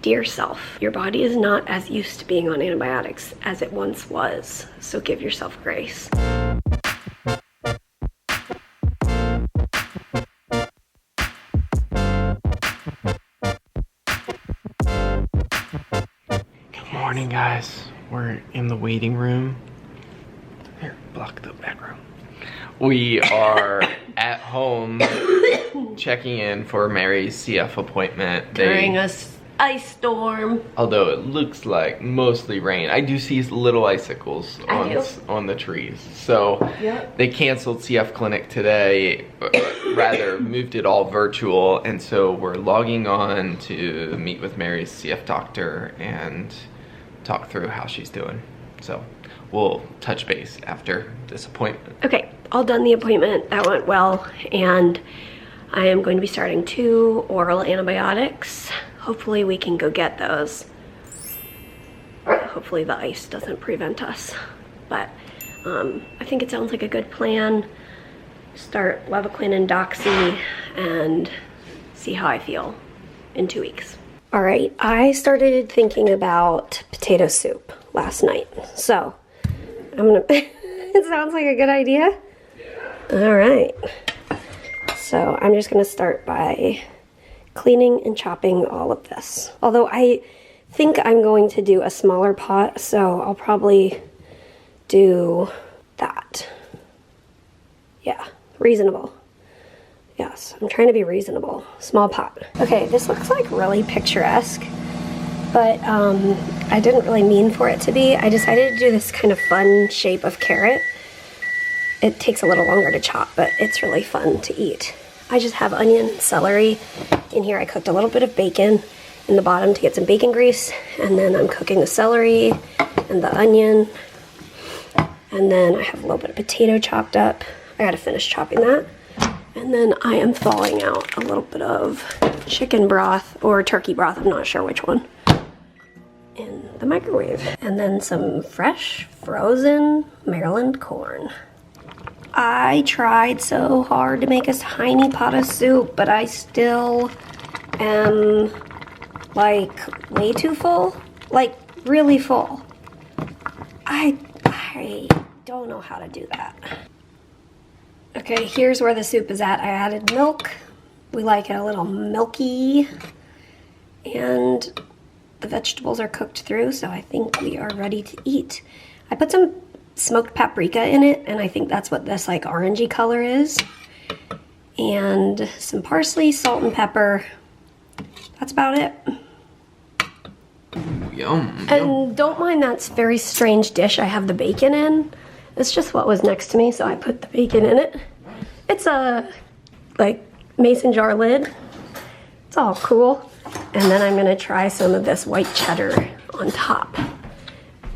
Dear self, your body is not as used to being on antibiotics as it once was, so give yourself grace. Good morning, guys. We're in the waiting room. Here, block the back room. We are at home checking in for Mary's CF appointment. During a ice storm. Although it looks like mostly rain. I do see little icicles on the trees. So yep. They canceled CF clinic today, rather moved it all virtual. And so we're logging on to meet with Mary's CF doctor and talk through how she's doing. So we'll touch base after this appointment. Okay, all done the appointment. That went well. And I am going to be starting 2 oral antibiotics. Hopefully we can go get those. Hopefully the ice doesn't prevent us. But I think it sounds like a good plan. Start Levaquin and Doxy and see how I feel in 2 weeks. All right, I started thinking about potato soup last night. So I'm gonna, it sounds like a good idea. All right. So I'm just gonna start by cleaning and chopping all of this. Although I think I'm going to do a smaller pot, so I'll probably do that. Yeah, reasonable. Yes, I'm trying to be reasonable. Small pot. Okay, this looks like really picturesque, but I didn't really mean for it to be. I decided to do this kind of fun shape of carrot. It takes a little longer to chop, but it's really fun to eat. I just have onion, celery. In here I cooked a little bit of bacon in the bottom to get some bacon grease, and then I'm cooking the celery and the onion, and then I have a little bit of potato chopped up. I gotta finish chopping that. And then I am thawing out a little bit of chicken broth or turkey broth, I'm not sure which one, in the microwave. And then some fresh frozen Maryland corn. I tried so hard to make a tiny pot of soup, but I still am like way too full, like really full. I don't know how to do that. Okay, here's where the soup is at. I added milk. We like it a little milky, and the vegetables are cooked through, so I think we are ready to eat. I put some smoked paprika in it, and I think that's what this like orangey color is. And some parsley, salt and pepper. That's about it. Yum. And don't mind that very strange dish I have the bacon in. It's just what was next to me, so I put the bacon in it. It's a like mason jar lid. It's all cool. And then I'm gonna try some of this white cheddar on top.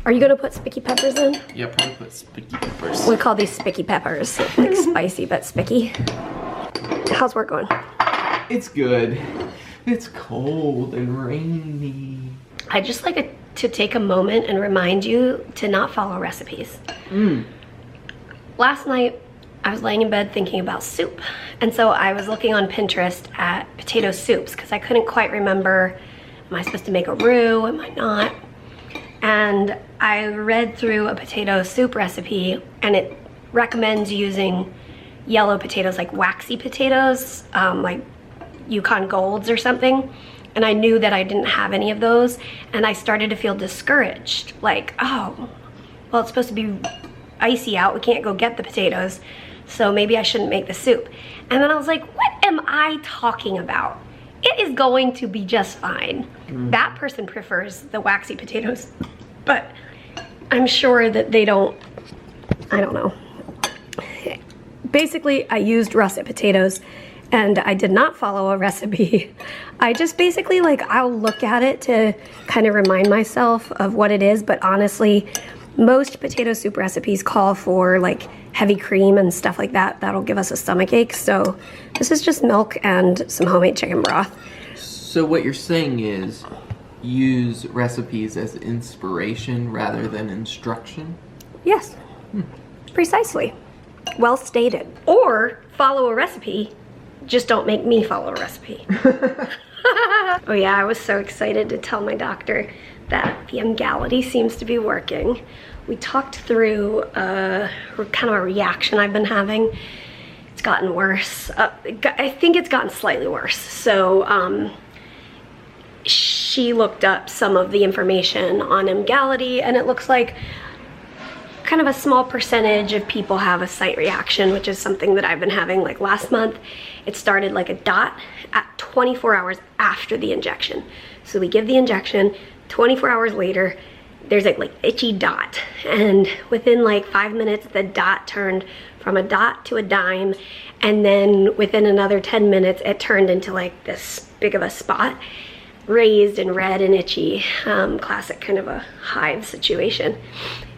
Are you gonna put spiky peppers in? Yep, I'll put spiky peppers. We call these spiky peppers. Like spicy but spiky. How's work going? It's good. It's cold and rainy. I just like to take a moment and remind you to not follow recipes. Last night, I was laying in bed thinking about soup. And so I was looking on Pinterest at potato soups because I couldn't quite remember, am I supposed to make a roux, am I not? And I read through a potato soup recipe, and it recommends using yellow potatoes, like waxy potatoes, like Yukon Golds or something. And I knew that I didn't have any of those, and I started to feel discouraged. Like, oh, well, it's supposed to be icy out, we can't go get the potatoes, so maybe I shouldn't make the soup. And then I was like, what am I talking about? It is going to be just fine. That person prefers the waxy potatoes, but I'm sure that they don't, I don't know. Basically, I used russet potatoes, and I did not follow a recipe. I just basically, like, I'll look at it to kind of remind myself of what it is, but honestly, most potato soup recipes call for like heavy cream and stuff like that. That'll give us a stomach ache. So this is just milk and some homemade chicken broth. So what you're saying is use recipes as inspiration rather than instruction? Yes, precisely. Well stated. Or follow a recipe Just don't make me follow a recipe. Oh yeah, I was so excited to tell my doctor that the Emgality seems to be working. We talked through kind of a reaction I've been having. It's gotten worse. I think it's gotten slightly worse. So she looked up some of the information on Emgality, and it looks like kind of a small percentage of people have a site reaction, which is something that I've been having. Like last month, it started like a dot at 24 hours after the injection. So we give the injection, 24 hours later, there's like itchy dot. And within like 5 minutes, the dot turned from a dot to a dime. And then within another 10 minutes, it turned into like this big of a spot, raised and red and itchy. Classic kind of a hive situation.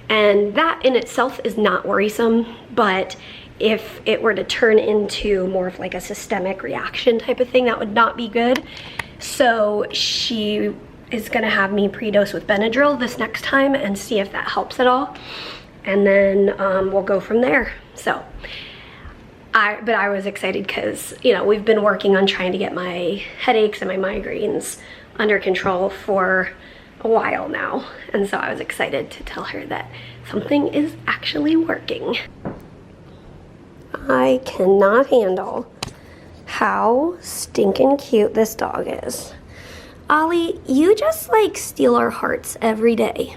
And that in itself is not worrisome, but if it were to turn into more of like a systemic reaction type of thing, that would not be good. So she is gonna have me pre-dose with Benadryl this next time and see if that helps at all. And then we'll go from there. So, but I was excited because, you know, we've been working on trying to get my headaches and my migraines under control for a while now, and so I was excited to tell her that something is actually working. I cannot handle how stinking cute this dog is. Ollie, you just like steal our hearts every day.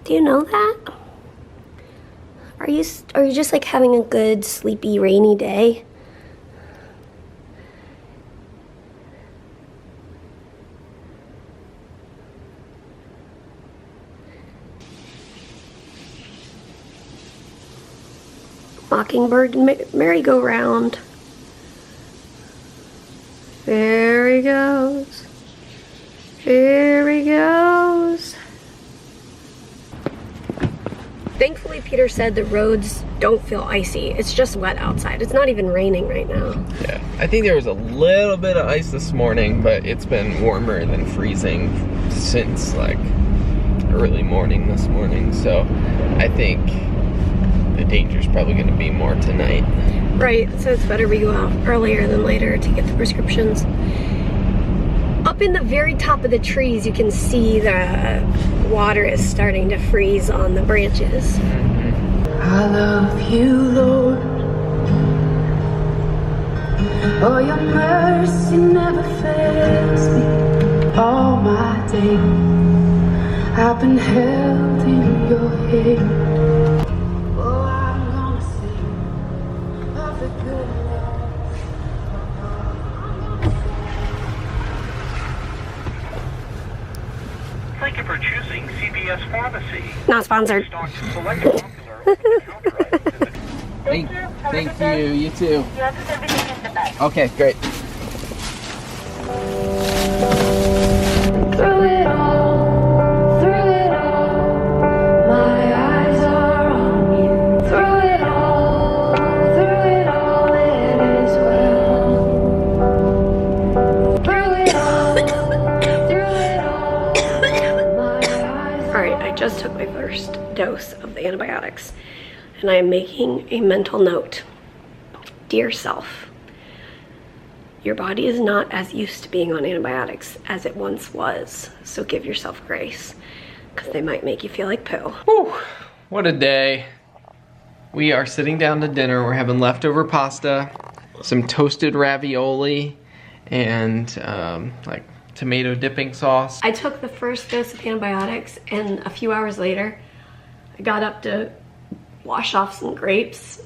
Do you know that? Are you just like having a good sleepy rainy day? Mockingbird merry-go-round. There he goes. Here he goes. Thankfully, Peter said the roads don't feel icy. It's just wet outside. It's not even raining right now. Yeah, I think there was a little bit of ice this morning, but it's been warmer than freezing since like early morning this morning. So I think the danger's probably going to be more tonight. Right, so it's better we go out earlier than later to get the prescriptions. Up in the very top of the trees, you can see the water is starting to freeze on the branches. I love you, Lord. Oh, your mercy never fails me. All my days I've been held in your hand. Thank you for choosing CVS Pharmacy. Not sponsored. Thank you. You too. Everything in the bag. Okay, great. Through it all, my eyes are on you. Through it all, it is well. Through it all, my eyes. All right, I just took my first dose of the antibiotics, and I am making a mental note. Dear self, your body is not as used to being on antibiotics as it once was, so give yourself grace, because they might make you feel like poo. Whew, what a day. We are sitting down to dinner. We're having leftover pasta, some toasted ravioli, and like tomato dipping sauce. I took the first dose of antibiotics, and a few hours later, I got up to wash off some grapes,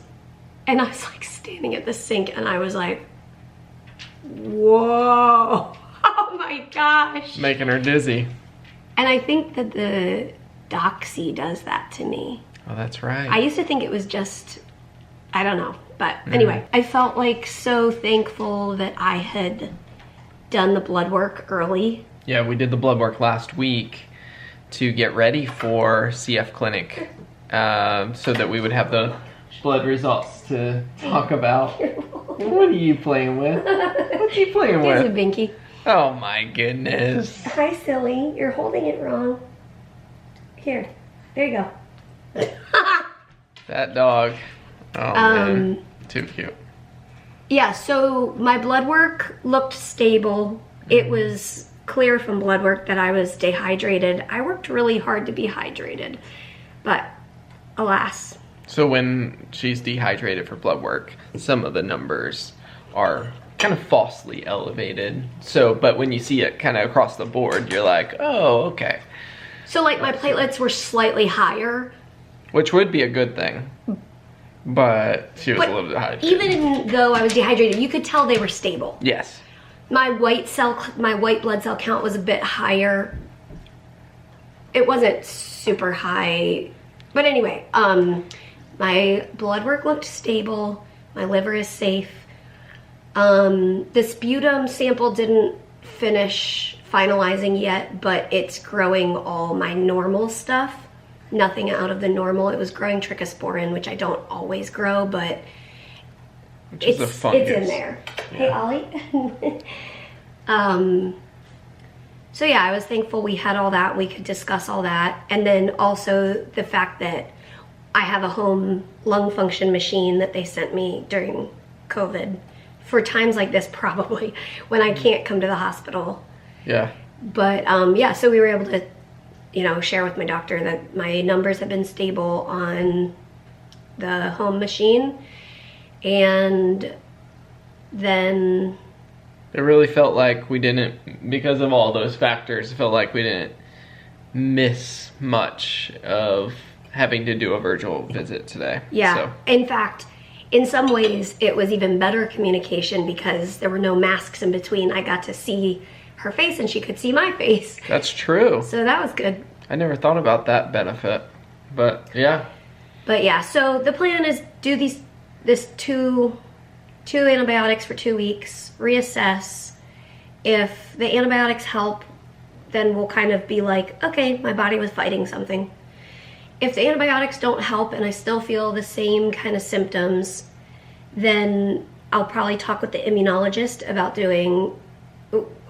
and I was like standing at the sink, and I was like, whoa, oh my gosh. Making her dizzy. And I think that the Doxy does that to me. Oh, that's right. I used to think it was just, I don't know. But anyway, I felt like so thankful that I had done the blood work early. Yeah, we did the blood work last week to get ready for CF clinic, so that we would have the blood results to talk about. What are you playing with? What are you playing Here's a with? binky. Oh my goodness. Hi, silly. You're holding it wrong. Here. There you go. That dog. Oh man, too cute. Yeah, so my blood work looked stable. It was clear from blood work that I was dehydrated. I worked really hard to be hydrated, but alas. So when she's dehydrated for blood work, some of the numbers are kind of falsely elevated. So, but when you see it kind of across the board, you're like, oh, okay. So like my platelets were slightly higher. Which would be a good thing. But she was a little dehydrated. Even though I was dehydrated, you could tell they were stable. Yes. My white blood cell count was a bit higher. It wasn't super high. But anyway, my blood work looked stable. My liver is safe. The sputum sample didn't finish finalizing yet, but it's growing all my normal stuff. Nothing out of the normal. It was growing trichosporin, which I don't always grow, but it's in there. Yeah. Hey, Ollie. So yeah, I was thankful we had all that. We could discuss all that. And then also the fact that I have a home lung function machine that they sent me during COVID for times like this, probably when I can't come to the hospital. Yeah. But yeah, so we were able to, you know, share with my doctor that my numbers have been stable on the home machine. And then it really felt like we didn't, because of all those factors, it felt like we didn't miss much of having to do a virtual visit today. Yeah. So. In fact, in some ways, it was even better communication because there were no masks in between. I got to see her face and she could see my face. That's true. So that was good. I never thought about that benefit, but yeah. But yeah, so the plan is do this two antibiotics for 2 weeks, reassess. If the antibiotics help, then we'll kind of be like, okay, my body was fighting something. If the antibiotics don't help and I still feel the same kind of symptoms, then I'll probably talk with the immunologist about doing,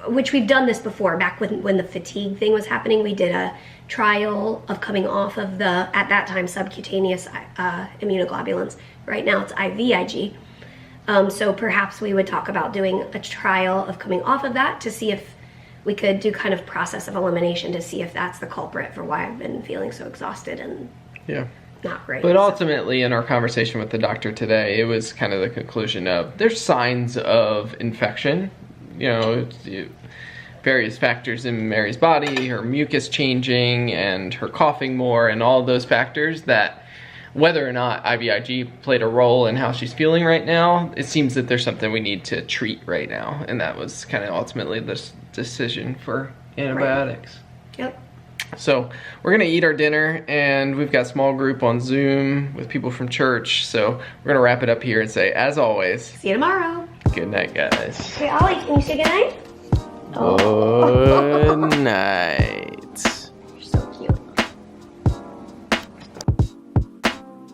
which we've done this before, back when the fatigue thing was happening. We did a trial of coming off of the, at that time, subcutaneous immunoglobulins. Right now it's IVIG. So perhaps we would talk about doing a trial of coming off of that to see if we could do kind of process of elimination to see if that's the culprit for why I've been feeling so exhausted and not great. But ultimately, in our conversation with the doctor today, it was kind of the conclusion of there's signs of infection. You know, various factors in Mary's body, her mucus changing and her coughing more and all those factors that whether or not IVIG played a role in how she's feeling right now, it seems that there's something we need to treat right now. And that was kind of ultimately the decision for antibiotics. Right. Yep. So we're gonna eat our dinner and we've got a small group on Zoom with people from church. So we're gonna wrap it up here and say, as always, see you tomorrow. Good night, guys. Hey, Ollie, can you say good night? Good night.